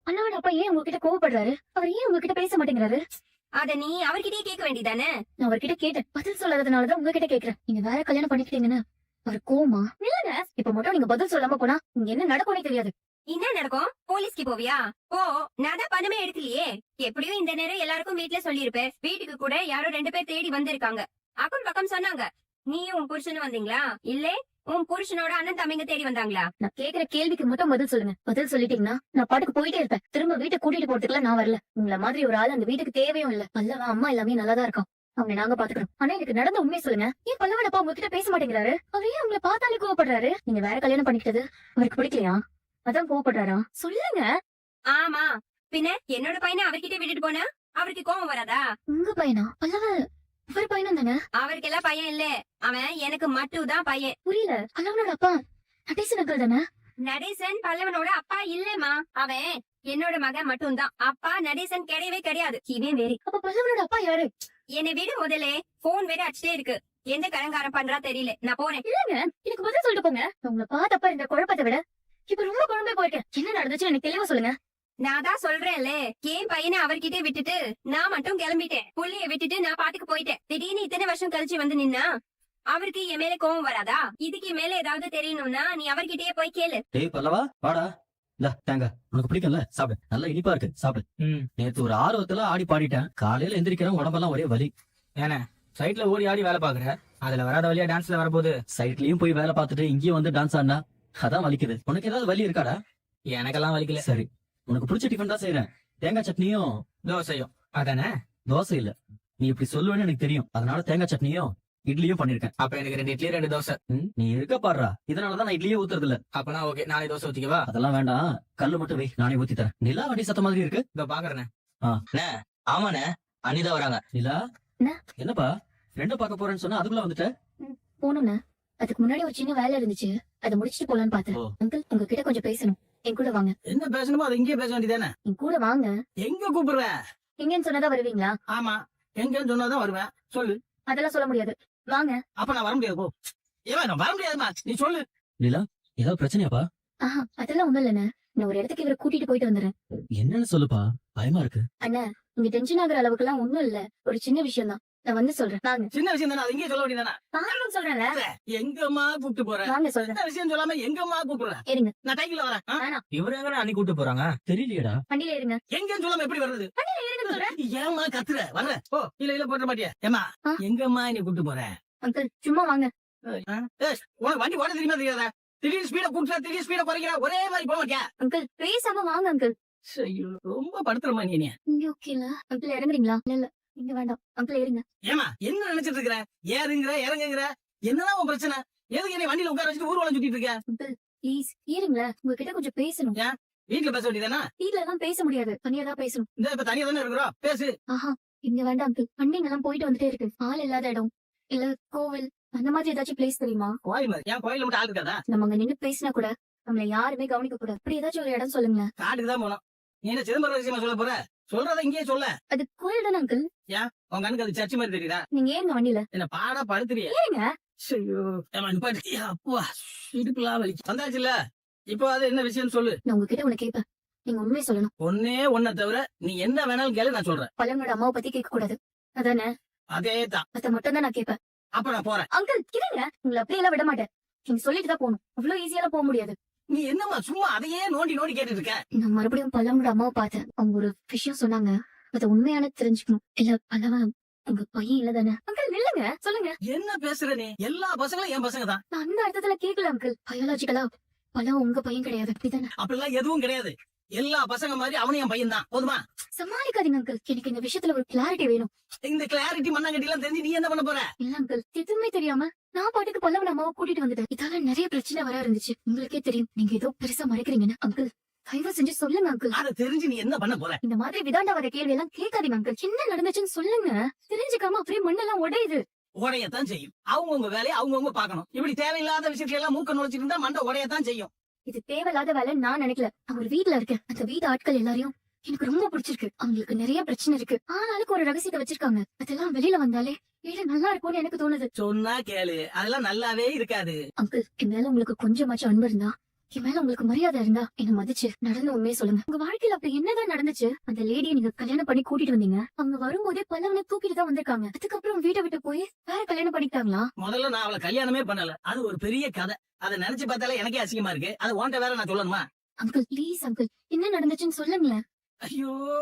அண்ணாவோட அப்பா ஏன் உங்ககிட்ட கோவப்படுறாரு? அவர் ஏன் உங்ககிட்ட பேச மாட்டேங்கிறாரு? அத நீ அவர்கிட்டயே கேட்க வேண்டியதானே? நான் அவர்கிட்ட கேட்டேன், பதில் சொல்லாததுனாலதான் உங்ககிட்ட கேக்குறேன். நீங்க வேற கல்யாணம் பண்ணிக்கிட்டீங்கன்னு அவர் கோவமா? இல்லங்க, இப்ப மட்டும் நீங்க பதில் சொல்லாம போனா இங்க என்ன நடக்கும்னே தெரியாது. என்ன நடக்கும்? போலீஸ்க்கு போவியா? போ. நான் தான் பணமே எடுக்கலையே. எப்படியும் இந்த நேரம் எல்லாருக்கும் வீட்டுல சொல்லிருப்பேன். வீட்டுக்கு கூட யாரோ 2 பேர் தேடி வந்திருக்காங்க. அக்கம் பக்கம் சொன்னாங்க. நீயும் உன் புருஷனும் வந்தீங்களா? இல்ல உன் புருஷனோட அண்ணன் தம்பிங்க தேடி வந்தாங்களா? நான் கேக்குற கேள்விக்கு மட்டும் பதில் சொல்லுங்க. பதில் சொல்லிட்டீங்கன்னா நான் பாட்டுக்கு போயிட்டே இருப்பேன். திரும்ப வீட்டை கூட்டிட்டு போறதுக்குலாம் நான் வரல. உங்களை மாதிரி ஒரு ஆள் அந்த வீட்டுக்கு தேவையும் இல்ல. பல்லவா அம்மா எல்லாமே நல்லாதான் இருக்கும். அவங்க நாங்க பாத்துக்கிறோம். ஆனா எனக்கு நடந்த உண்மையை சொல்லுங்க. ஏன் பல்லவன் அப்பா உங்ககிட்ட பேச மாட்டேங்கிறாரு? அவர் ஏன் உங்களை பார்த்தாலே கோவப்படுறாரு? நீங்க வேற கல்யாணம் பண்ணிக்கிட்டது அவருக்கு பிடிக்கலையா? அதான் கோவப்படுறாரா? சொல்லுங்க. ஆமா, பின்ன என்னோட பையனை அவர்கிட்ட விட்டுட்டு போனா அவருக்கு கோவம் வராதா? உங்க பையனா? பல்லவ இவர் பையனும் தானே? அவருக்கெல்லாம் பையன் இல்ல. அவன் எனக்கு மட்டும் தான் பையன். புரியல. பல்லவனோட அப்பா நடேசன் அங்கிள் தானே? நடேசன் பல்லவனோட அப்பா இல்லம்மா. அவன் என்னோட மகன் மட்டும் தான். அப்பா நடேசன் கிடையவே கிடையாது. இவன் வேறு. அப்ப பல்லவனோட அப்பா யாரு? என்னை விட முதல்ல போன் வேற அடிச்சிட்டே இருக்கு. எந்த கடங்காரம் பண்றா தெரியல. நான் போறேன். இல்லங்க, எனக்கு பதில் சொல்லிட்டு போங்க. உங்களை பார்த்தப்ப இந்த குழப்பத்தை விட இப்ப ரொம்ப குழம்பே போயிருக்கேன். என்ன நடந்துச்சு எனக்கு தெளிவா சொல்லுங்க. நான் தான் சொல்றேன்ல, என் பையனை அவர்கிட்ட விட்டுட்டு நான் மட்டும் கிளம்பிட்டேன். புள்ளைய விட்டுட்டு நான் பாட்டுக்கு போயிட்டேன். திடீர்னு இத்தனை வருஷம் கழிச்சு வந்து நின்னா அவருக்கு என் மேல கோவம் வராதா? இதுக்கு மேல ஏதாவது தெரியணும்னா நீ அவர்கிட்டயே போய் கேளு. டேய் பல்லவா, வாடா. இந்த தேங்காய் உனக்கு பிடிக்கும்ல, சாப்பிடு. நல்லா இனிப்பா இருக்கு, சாப்பிடு. நேத்து ஒரு ஆர்வத்துல ஆடி பாடிட்டேன். காலையில எந்திரிக்கிறேன், உடம்பெல்லாம் ஒரே வலி. ஏன்னா சைட்ல ஓடி ஆடி வேலை பாக்குற, அதுல வராத வழியா டான்ஸ்ல வரப்போகுது. சைட்லயும் போய் வேலை பார்த்துட்டு இங்கேயும் வந்து டான்ஸ் ஆடினா அதான் வலிக்குது. உனக்கு ஏதாவது வலி இருக்காடா? எனக்கெல்லாம் வலிக்கல. சரி, உனக்கு பிடிச்ச டிஃபன் தான் செய்யறேன். தேங்காய் சட்னியும் தோசையும். அதானே? தோசை இல்ல, நீ இப்படி சொல்லுவேன்னு எனக்கு தெரியும். அதனால தேங்காய் சட்னியும் இட்லியும் பண்ணிருக்கேன். அப்ப எனக்கு 2 இட்லி 2 தோசை. நீ இருக்க பாடுறா, இதனாலதான் நான் இட்லியே ஊத்துறது இல்ல. அப்பனா ஓகே, நானே தோசை ஊத்திக்கவா? அதெல்லாம் வேண்டாம், கல்லு மட்டும் வை, நானே ஊத்தி தரேன். நிலா வண்டி சத்த மாதிரி இருக்கு. இதோ பாக்குறேனே. ஆமாண்ணே, அனிதா வராங்க. நிலா, என்ன? என்னப்பா ஃப்ரெண்ட பாக்க போறேன்னு சொன்னா அதுக்குள்ள வந்துட்ட? போகணும்னு அதுக்கு முன்னாடி ஒரு சின்ன வேலை இருந்துச்சு, அதை முடிச்சிட்டு போலான்னு பார்த்தேன். ஓ. அங்கிள், உங்ககிட்ட கொஞ்சம் பேசணும். என் கூட வாங்க. என்ன பேசணுமோ அது இங்கேயே பேச வேண்டியதானே? என் கூட வாங்க. எங்க கூப்பிடுவேன்? எங்கன்னு சொன்னதா வருவீங்களா? ஆமா, எங்கன்னு சொன்னாதான் வருவேன். சொல்லு. அதெல்லாம் சொல்ல முடியாது. வாங்க. அப்ப நான் வர முடியாது. போ. ஏன் நான் வர முடியாதுமா? நீ சொல்லு. நிலா, ஏதாவது பிரச்சனையாப்பா? ஆஹா, அதெல்லாம் ஒண்ணும் இல்லைண்ணே. நான் ஒரு இடத்துக்கு இவரை கூட்டிட்டு போயிட்டு வந்துடுறேன். என்னன்னு சொல்லுப்பா, பயமா இருக்கு. அண்ணா, இங்க டென்ஷன் ஆகுற அளவுக்கு எல்லாம் ஒண்ணும் இல்ல. ஒரு சின்ன விஷயம் தான். நான் வந்து சொல்றேன். வாங்க. சின்ன விஷயம் தானே, அது இங்கே சொல்ல வேண்டியதானே? வாங்கன்னு சொல்றேன்ல. எங்கம்மா கூப்பிட்டு போறேன்? வாங்க சொல்றேன். சின்ன விஷயம் சொல்லாம எங்கம்மா கூப்பிடுறேன்? ஏறுங்க. நான் டைக்கில வரேன். வேணாம், இவரு எங்க அன்னி கூப்பிட்டு போறாங்க? தெரியலையேடா. வண்டியில ஏறுங்க. எங்கன்னு சொல்லாம எப்படி வர்றது? வண்டியில ஏறுங்கன்னு சொல்றேன். ஏமா கத்துற? வர்ற. ஓ, இல்ல போட்ட மாட்டியா? ஏமா ஆ. எங்கம்மா நீ கூப்பிட்டு போற? அங்கிள், சும்மா வாங்க. உனக்கு வண்டி ஓட தெரியுமா தெரியாதா? திடீர்னு ஸ்பீட கூட்டுற, திடீர்னு ஸ்பீட குறைக்கிற, ஒரே மாதிரி போக மாட்டியா? அங்கிள், பேசாம வாங்க அங்கிள். ஐயோ, ரொம்ப படுத்துறமா நீ. இங்க ஓகேல. அங்கிள் இறங்குறீங்களா? இல்ல இல்ல, இங்க வேண்டாம். அங்கிள் ஏறுங்க. ஏமா என்ன நினைச்சிட்டு இருக்கிற? ஏறுங்கிற இறங்குங்கிற, என்னதான் உன் பிரச்சனை? எதுக்கு என்னை வண்டியில உட்கார வச்சுட்டு ஊர்வலம் சுத்திட்டு இருக்க? அங்கிள் ப்ளீஸ் ஏறுங்களேன். உங்ககிட்ட கொஞ்சம் பேசணும். வீட்டுல பேச வேண்டியதானே? வீட்ல எல்லாம் பேச முடியாது, தனியா தான் பேசணும். இந்த இப்ப தனியா தானே இருக்கிறோம், பேசு. ஆஹா, இங்க வேண்டாம் அங்கிள். வண்டிங்க எல்லாம் போயிட்டு வந்துட்டே இருக்கு. ஆள் இல்லாத இடம் இல்ல கோவில் அந்த மாதிரி ஏதாச்சும் பிளேஸ் தெரியுமா? கோயில் மாதிரி. ஏன் கோயில மட்டும் ஆள் இருக்காதா? நம்ம அங்க நின்னு பேசினா கூட நம்மள யாருமே கவனிக்க கூடாது. அப்படி ஏதாச்சும் ஒரு இடம் சொல்லுங்களேன். காட்டுக்கு தான் போனோம். நீ என்ன சிதம்பரம் விஷயமா சொல்ல போற? சொல்றத இங்கேயே சொல்ல. அது கோயில் தானே அங்கிள்? உங்க கண்ணுக்கு அது சர்ச்சு மாதிரி தெரியுதா? நீங்க ஏறுங்க வண்டியில. என்ன பாடா படுத்துறிய? ஏறுங்க. ஐயோ, ஏமா நிப்பாட்டு. அப்பா, இடுப்புலாம் வலிக்கு. வந்தாச்சுல்ல, இப்போ அது என்ன விஷயம் சொல்லு. நான் உங்ககிட்ட ஒண்ணு கேட்பேன், நீங்க உண்மையை சொல்லணும். ஒன்னே ஒன்ன தவிர நீ என்ன வேணாலும் கேளு, நான் சொல்றேன். பழங்களோட அம்மாவை பத்தி கேட்க கூடாது, அதானே? அதே தான். அத மட்டும் தான் நான் கேட்பேன். அப்ப நான் போறேன். அங்கிள் இருங்க, உங்களை அப்படியெல்லாம் விட மாட்டேன். நீங்க சொல்லிட்டு தான் போகணும். அவ்வளவு ஈஸியால போக முடியாது. நீ என்னம்மா சும்மா அதையே நோண்டி நோண்டி கேட்டுட்டு இருக்க? நான் மறுபடியும் பல்லவனோட அம்மாவை பார்த்தேன். அவங்க ஒரு விஷயம் சொன்னாங்க, அது உண்மையான தெரிஞ்சுக்கணும். இல்ல பல்லவன் உங்க பையன் இல்ல தானே? அங்கிள் நில்லுங்க, சொல்லுங்க. என்ன பேசுற நீ? எல்லா பசங்களும் என் பசங்க தான். நான் அந்த அர்த்தத்துல கேட்கல அங்கிள். பயாலஜிக்கலா பல்லவன் உங்க பையன் கிடையாது, அப்படிதானே? அப்படிலாம் எதுவும் கிடையாது. எல்லா பசங்க மாதிரி அவனும் என் பையன் தான். போதுமா? சமாளிக்காதீங்க அங்கிள். எனக்கு இந்த விஷயத்துல ஒரு கிளாரிட்டி வேணும். இந்த கிளாரிட்டி மண்ணாங்கட்டி எல்லாம் தெரிஞ்சு நீ என்ன பண்ண போற? இல்ல அங்கிள், எதுவுமே தெரியாம நான் பாட்டுக்கு பல்லவன் அம்மாவை கூட்டிட்டு வந்துட்டேன். இதால நிறைய பிரச்சனை வர இருந்துச்சு. உங்களுக்கே தெரியும், நீங்க ஏதோ பெருசா மறைக்கிறீங்கன்னு. அங்கிள் தயவு செஞ்சு சொல்லுங்க அங்கிள். அதை தெரிஞ்சு நீ என்ன பண்ண போற? இந்த மாதிரி விதாண்டா வர கேள்வி எல்லாம் கேட்காதீங்க அங்கிள். என்ன நடந்துச்சுன்னு சொல்லுங்க. தெரிஞ்சுக்காம அப்படியே மண்ணெல்லாம் உடையுது. உடையத்தான் செய்யும். அவங்கவுங்க வேலையை அவங்கவுங்க பாக்கணும். இப்படி தேவையில்லாத விஷயத்துல எல்லாம் மூக்க நுழைச்சிட்டு இருந்தா மண்டை உடையத்தான் செய்யும். இது தேவையில்லாத வேலை நான் நினைக்கல. நான் ஒரு வீட்ல இருக்கேன். அந்த வீட்டு ஆட்கள் எல்லாரையும் எனக்கு ரொம்ப பிடிச்சிருக்கு. அவங்களுக்கு நிறைய பிரச்சனை இருக்கு. ஆளாளுக்கு ஒரு ரகசியத்தை வச்சிருக்காங்க. அதெல்லாம் வெளியில வந்தாலே வீடு நல்லா இருக்கும்னு எனக்கு தோணுது. சொன்னா கேளு, அதெல்லாம் நல்லாவே இருக்காது. அங்கிள், என் மேல உங்களுக்கு கொஞ்சமாச்சும் அன்பு இருந்தா என் மேல உங்களுக்கு மரியாதை இருந்தா என்ன மதிச்சு நடந்த உண்மையை சொல்லுங்க. உங்க வாழ்க்கையில அப்படி என்னதான் நடந்துச்சு? அந்த லேடியை நீங்க கல்யாணம் பண்ணி கூட்டிட்டு வந்தீங்க. அவங்க வரும்போதே பல்லவனை தூக்கிட்டு தான் வந்திருக்காங்க. அதுக்கப்புறம் வீட்டை விட்டு போய் வேற கல்யாணம் பண்ணிக்கிட்டாங்களா? முதல்ல நான் அவளை கல்யாணமே பண்ணல. அது ஒரு பெரிய கதை. அதை நினைச்சு பார்த்தாலே எனக்கே அசிங்கமா இருக்கு. அது உன்கிட்ட வேற நான் சொல்லணுமா? அங்கிள் ப்ளீஸ் அங்கிள், என்ன நடந்துச்சுன்னு சொல்லுங்களேன். ஐயோ,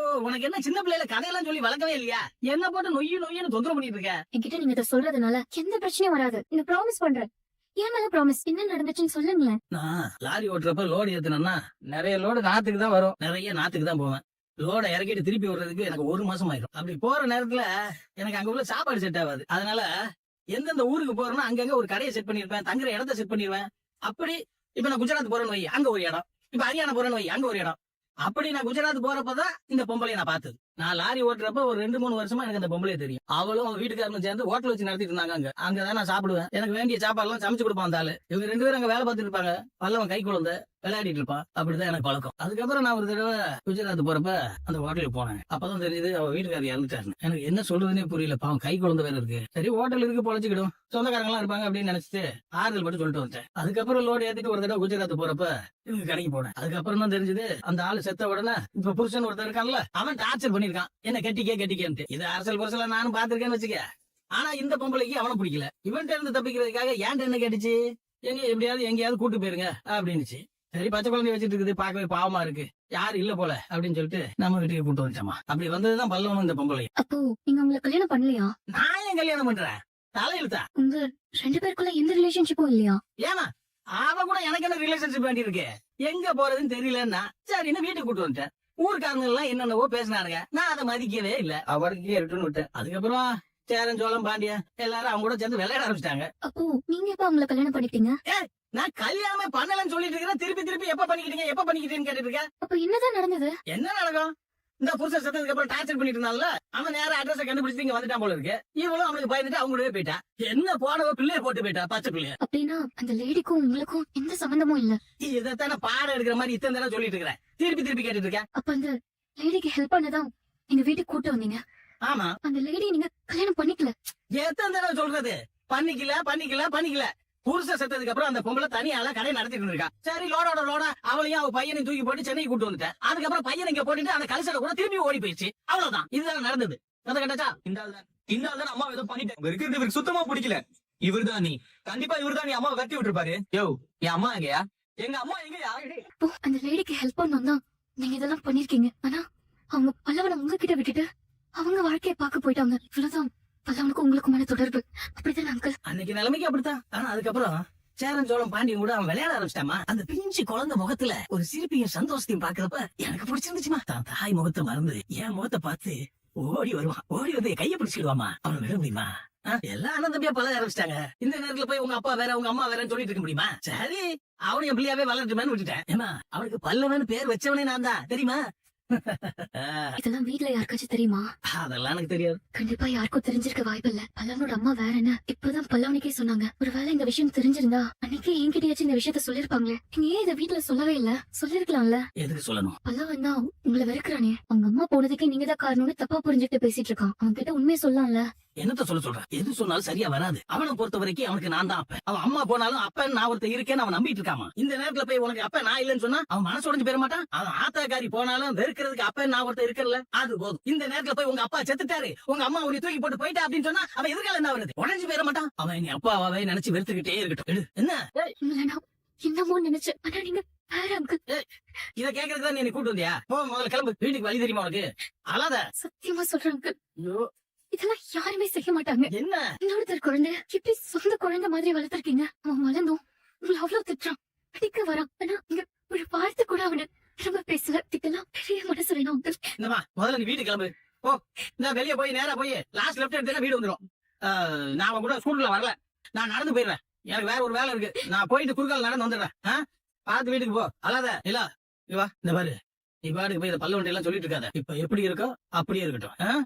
உனக்கு என்ன சின்ன பிள்ளைல கதையெல்லாம் சொல்லி வளர்க்கவே இல்லையா? என்ன போட்டு நொய்யு தொந்தரவு பண்ணிட்டு இருக்க? என்கிட்ட நீங்க இதை சொல்றதுனால எந்த பிரச்சனையும் வராது. நீங்க ப்ராமிஸ் பண்றேன். ஏன் மேல ப்ராமிஸ்? என்ன நடந்துச்சுன்னு சொல்லுங்களேன். நான் லாரி ஓட்டுறப்ப லோடு ஏத்துனா நிறைய லோடு நாத்துக்கு தான் வரும். நிறைய நாத்துக்கு தான் போவேன். லோட இறக்கிட்டு திருப்பி வர்றதுக்கு எனக்கு 1 மாசம் ஆயிடும். அப்படி போற நேரத்துல எனக்கு அங்க உள்ள சாப்பாடு செட் ஆகாது. அதனால எந்தெந்த ஊருக்கு போறேன்னா அங்கங்க ஒரு கடையை செட் பண்ணிருப்பேன். தங்குற இடத்த செட் பண்ணிருவேன். அப்படி இப்ப நான் குஜராத் போறேன்னு வை, அங்க ஒரு இடம். இப்ப ஹரியானா போறேன்னு வை, அங்க ஒரு இடம். அப்படி நான் குஜராத் போறப்பதான் இந்த பொம்பளைய நான் பார்த்தது. நான் லாரி ஓட்டுறப்ப ஒரு 2-3 வருஷமா எனக்கு அந்த பொம்பளைய தெரியும். அவளும் அவங்க வீட்டுக்காரனும் சேர்ந்து ஹோட்டல் வச்சு நடத்திட்டு இருந்தாங்க. அங்கதான் நான் சாப்பிடுவேன். எனக்கு வேண்டிய சாப்பாடு எல்லாம் சமைச்சு கொடுப்பான் அந்த ஆளு. இவங்க 2 பேரும் அங்க வேலை பார்த்துட்டு இருப்பாங்க. பல்லவன் கை குழந்தை விளையாடிட்டு இருப்பான். அப்படிதான் எனக்கு பழக்கம். அதுக்கப்புறம் நான் ஒரு தடவை குஜராத் போறப்ப அந்த ஹோட்டலுக்கு போனேன். அப்பதான் தெரியுது அவ வீட்டுக்காரர் இறந்துட்டாரு. எனக்கு என்ன சொல்றதுன்னே புரியல. பாவம் கை குழந்தை வேற இருக்கு. சரி ஹோட்டல் இருக்கு பொழைச்சிக்கிடும், சொந்தக்காரங்க எல்லாம் இருப்பாங்க அப்படின்னு நினைச்சிட்டு ஆறுதல் மட்டும் சொல்லிட்டு வந்துட்டேன். அதுக்கப்புறம் லோடு ஏத்திட்டு ஒரு தடவை குஜராத் போறப்ப இவங்க கடைக்கு போனேன். அதுக்கப்புறம் தான் தெரிஞ்சது அந்த ஆளு செத்த உடனே இப்ப புருஷன் ஒருத்தர் இருக்கான்ல, அவன் டார்ச்சர் பண்ணிருக்கான். என்ன கட்டிக்கேன்ட்டு. இது அரசல் புரசல நானும் பாத்திருக்கேன்னு வச்சுக்க. ஆனா இந்த பொம்பளைக்கு அவனை பிடிக்கல. இவன்ட்ட இருந்து தப்பிக்கிறதுக்காக ஏன்ட்ட என்ன கேட்டுச்சு, எங்க எப்படியாவது எங்கேயாவது கூட்டு போயிருங்க அப்படின்னுச்சு. சரி பச்சை குழந்தை வச்சிட்டு இருக்குது, பார்க்கவே பாவமா இருக்கு, யாரும் இல்ல போல அப்படின்னு சொல்லிட்டு நம்ம வீட்டுக்கு கூட்டு வந்துட்டோமா. அப்படி வந்ததுதான் பல்லவனும் இந்த பொம்பளை. அப்போ நீங்க உங்களை கல்யாணம் பண்ணலையா? நான் ஏன் கல்யாணம் பண்றேன்? தலையெழுத்தா? உங்க 2 பேருக்குள்ள எந்த ரிலேஷன்ஷிப்பும் இல்லையா? ஏமா அவ கூட எனக்கு என்ன ரிலேஷன்ஷிப் வேண்டி இருக்கு? எங்க போறதுன்னு தெரியலன்னா சரின்னு வீட்டுக்கு கூட்டு வந்துட்டேன். ஊர்க்காரங்க எல்லாம் என்னென்னவோ பேசினானுங்க. நான் அதை மதிக்கவே இல்ல. அவருக்கு இருக்கட்டும்னு விட்டேன். அதுக்கப்புறம் சேரன் சோழம் பாண்டியன் எல்லாரும் அவங்க கூட சேர்ந்து விளையாட ஆரம்பிச்சிட்டாங்க. அப்போ நீங்க எப்ப அவங்களை கல்யாணம் பண்ணிட்டீங்க? நான் கல்யாணமே பண்ணலன்னு சொல்லிட்டு இருக்கிறேன். திருப்பி எப்ப பண்ணிக்கிட்டீங்கன்னு கேட்டுட்டு இருக்க. அப்ப என்னதான் நடந்தது? என்ன நடக்கும்? இந்த புருஷன் செத்ததுக்கு அப்புறம் டார்ச்சர் பண்ணிட்டு இருந்தால, அவன் நேர அட்ரஸ் கண்டுபிடிச்சு இங்க வந்துட்டான் போல இருக்கு. இவளும் அவனுக்கு பயந்துட்டு அவங்க கூடவே போயிட்டா. என்ன போனவ பிள்ளைய போட்டு போயிட்டா, பச்சை பிள்ளைய. அப்படின்னா அந்த லேடிக்கும் உங்களுக்கும் எந்த சம்பந்தமும் இல்ல. இதைத்தானே பாடம் எடுக்கிற மாதிரி இத்தனை தடவை சொல்லிட்டு இருக்கிறேன். திருப்பி கேட்டுட்டு இருக்கேன். அப்ப அந்த லேடிக்கு ஹெல்ப் பண்ணதான் எங்க வீட்டுக்கு கூட்டு வந்தீங்க. ஆமா, அந்த லேடி நீங்க கல்யாணம் பண்ணிக்கல. எத்தனை தடவை சொல்றது? பண்ணிக்கல. புருஷன் செத்ததுக்கு அப்புறம் அந்த பொம்பளை தனியால கடை நடத்திட்டு இருக்கா. சரி லோட அவளையும் அவ பையனை தூக்கி போட்டு சென்னைக்கு கூட்டு வந்துட்டேன். அதுக்கப்புறம் பையனை இங்க போட்டுட்டு அந்த கலசட கூட திரும்பி ஓடி போயிடுச்சு. அவ்வளவுதான், இதுதான் நடந்தது. கதை கட்டாச்சா? இந்த ஆள் தான் அம்மா ஏதோ பண்ணிட்டேன். உங்க இருக்கிறது இவருக்கு சுத்தமா பிடிக்கல. இவர்தான் நீ, கண்டிப்பா இவர்தான் நீ அம்மாவை வெட்டி விட்டுருப்பாரு. யோ என் அம்மா எங்கயா? எங்க அம்மா எங்கயா? அப்போ அந்த லேடிக்கு ஹெல்ப் பண்ணணும் தான் நீங்க இதெல்லாம் பண்ணிருக்கீங்க. ஆனா அவங்க பல்லவனை உங்ககிட்ட விட்டுட்டு அவங்க வாழ்க்கைய பார்க்க போயிட்டாங்க. இவ்வளவுதான் பல்லவனுக்கு உங்களுக்கு மேல தொடர்பு. அப்படிதான் அங்கிள். அன்னைக்கு நிலைமைக்கு அப்படித்தான். ஆனா அதுக்கப்புறம் சேரன் சோழம் பாண்டியன் கூட அவன் விளையாட ஆரம்பிச்சிட்டாமா. அந்த பிஞ்சு குழந்தை முகத்துல ஒரு சிரிப்பையும் சந்தோஷத்தையும் பாக்குறப்ப எனக்கு பிடிச்சிருந்துச்சுமா. தான் தாய் முகத்தை மறந்து என் முகத்தை பார்த்து ஓடி வருவான். ஓடி வந்து என் கையை பிடிச்சிடுவாமா. அவனை விட முடியுமா? எல்லாம் அண்ணன் தம்பியா பழக ஆரம்பிச்சிட்டாங்க. இந்த நேரத்துல போய் உங்க அப்பா வேற உங்க அம்மா வேறன்னு சொல்லிட்டு இருக்க முடியுமா? சரி அவனையும் என் பிள்ளையாவே வளர்ட்டுமேன்னு விட்டுட்டேன். ஏமா அவனுக்கு பல்லவன்னு பேர் வச்சவனே நான் தான், தெரியுமா? இதெல்லாம் வீட்ல யாருக்காச்சும் தெரியுமா? அதெல்லாம் எனக்கு தெரியாது. கண்டிப்பா யாருக்கும் தெரிஞ்சிருக்க வாய்ப்பில்ல. பல்லவனோட அம்மா வேற என்ன இப்பதான் பல்லவனுக்கே சொன்னாங்க. ஒருவேளை இந்த விஷயம் தெரிஞ்சிருந்தா அன்னைக்கே என்கிட்டயாச்சும் இந்த விஷயத்த சொல்லிருப்பாங்களே. நீங்க ஏன் இதை வீட்டுல சொல்லவே இல்ல? சொல்லிருக்கலாம்ல. எதுக்கு சொல்லணும்? பல்லவன் தான் உங்களை வெறுக்கிறானே. அவங்க அம்மா போனதுக்கே நீங்க தான் காரணம்னு தப்பா புரிஞ்சுட்டு பேசிட்டு இருக்கான். அவன் கிட்ட உண்மையை சொல்லலாம்ல. என்னத்த சொல்ற? எது சொன்னாலும் சரியா வராது. அவனை பொறுத்த வரைக்கும் அவனுக்கு நான் தான் அப்ப. அவன் அம்மா போனாலும் அப்ப நான் ஒருத்தர் இருக்கேன்னு அவன் நம்பிட்டு இருக்காமா. இந்த நேரத்துல போய் உனக்கு அப்ப நான் இல்லன்னு சொன்னா அவன் மனசு உடைஞ்சு போயிட மாட்டான். அவன் ஆத்தாக்காரி போனாலும் வெறுக்கிறதுக்கு அப்ப நான் ஒருத்தர் இருக்கல, அது போதும். இந்த நேரத்துல போய் உங்க அப்பா செத்துட்டாரு, உங்க அம்மா உன்னை தூக்கி போட்டு போயிட்டா அப்படின்னு சொன்னா அவன் எதிர்காலம் என்ன வருது? உடைஞ்சு போயிட மாட்டான். அவன் நீ அப்பாவே நினைச்சு வெறுத்துக்கிட்டே இருக்கட்டும். என்ன என்னமோ நினைச்சேன். ஆனா நீங்க வேற அங்கிள். இத கேக்குறதுக்கு தான் நீ கூட்டு வந்தியா? போ முதல்ல கிளம்பு. வீட்டுக்கு வழி தெரியுமா உனக்கு? அழாத. சத்தியமா சொல்றேன் அங்கிள். ஐயோ இதெல்லாம் யாருமே செய்ய மாட்டாங்க. என்ன இன்னொருத்தர் குழந்தை இப்படி சொந்த குழந்தை மாதிரி வளர்த்திருக்கீங்க. அவன் வளர்ந்தோம் உங்களை அவ்வளவு திட்டுறான், அடிக்க வரான். ஆனா இங்க ஒரு வார்த்தை கூட அவனை திரும்ப பேசல. இதெல்லாம் பெரிய மனசு வேணும் அங்கிள். இந்தமா முதல்ல நீ வீட்டுக்கு கிளம்பு. போ, நான் வெளியே போய் நேரா போய் லாஸ்ட் லெஃப்ட் எடுத்தா வீடு வந்துடும். நான் அவன் கூட ஸ்கூல்ல வரல, நான் நடந்து போயிடுவேன். எனக்கு வேற ஒரு வேலை இருக்கு. நான் போயிட்டு குறுக்கால நடந்து வந்துடுறேன். பார்த்து வீட்டுக்கு போ. அல்லாத இல்ல இங்க வா. இந்த பாரு, நீ பாட்டுக்கு போய் இந்த பல்லு வண்டி எல்லாம் சொல்லிட்டு இருக்காத. இப்ப எப்படி இருக்கோ அப்படியே இருக்கட்டும்.